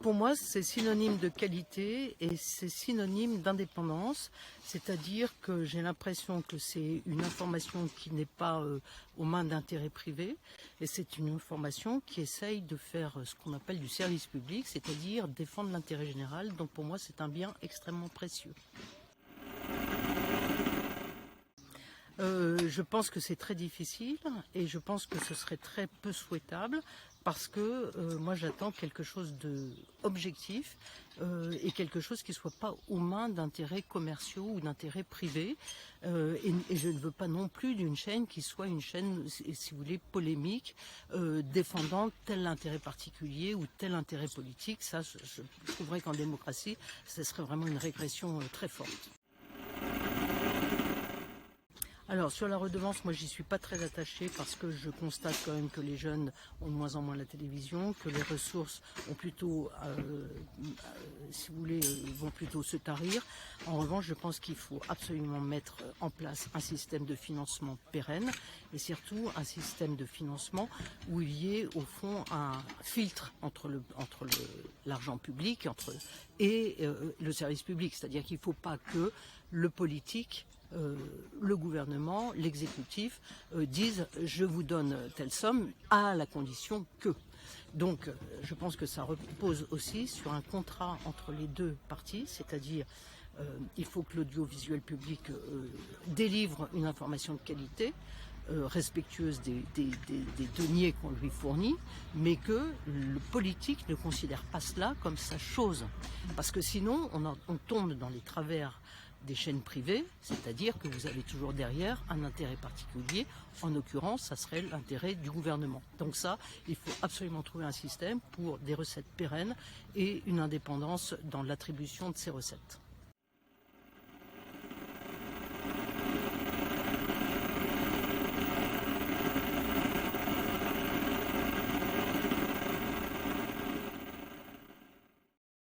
Pour moi, c'est synonyme de qualité et c'est synonyme d'indépendance, c'est-à-dire que j'ai l'impression que c'est une information qui n'est pas aux mains d'intérêts privés et c'est une information qui essaye de faire ce qu'on appelle du service public, c'est-à-dire défendre l'intérêt général. Donc pour moi, c'est un bien extrêmement précieux. Je pense que c'est très difficile et je pense que ce serait très peu souhaitable parce que moi j'attends quelque chose d'objectif et quelque chose qui ne soit pas aux mains d'intérêts commerciaux ou d'intérêts privés et je ne veux pas non plus d'une chaîne qui soit une chaîne, si vous voulez, polémique, défendant tel intérêt particulier ou tel intérêt politique. Ça, je trouverais qu'en démocratie, ce serait vraiment une régression très forte. Alors sur la redevance, moi j'y suis pas très attachée parce que je constate quand même que les jeunes ont de moins en moins la télévision, que les ressources ont plutôt, si vous voulez, vont plutôt se tarir. En revanche, je pense qu'il faut absolument mettre en place un système de financement pérenne et surtout un système de financement où il y ait au fond un filtre entre l'argent public et le service public. C'est-à-dire qu'il ne faut pas que le politique le gouvernement, l'exécutif disent je vous donne telle somme à la condition que. Donc je pense que ça repose aussi sur un contrat entre les deux parties, c'est-à-dire il faut que l'audiovisuel public délivre une information de qualité, respectueuse des deniers qu'on lui fournit, mais que le politique ne considère pas cela comme sa chose. Parce que sinon on tombe dans les travers des chaînes privées, c'est-à-dire que vous avez toujours derrière un intérêt particulier, en l'occurrence, ça serait l'intérêt du gouvernement. Donc ça, il faut absolument trouver un système pour des recettes pérennes et une indépendance dans l'attribution de ces recettes.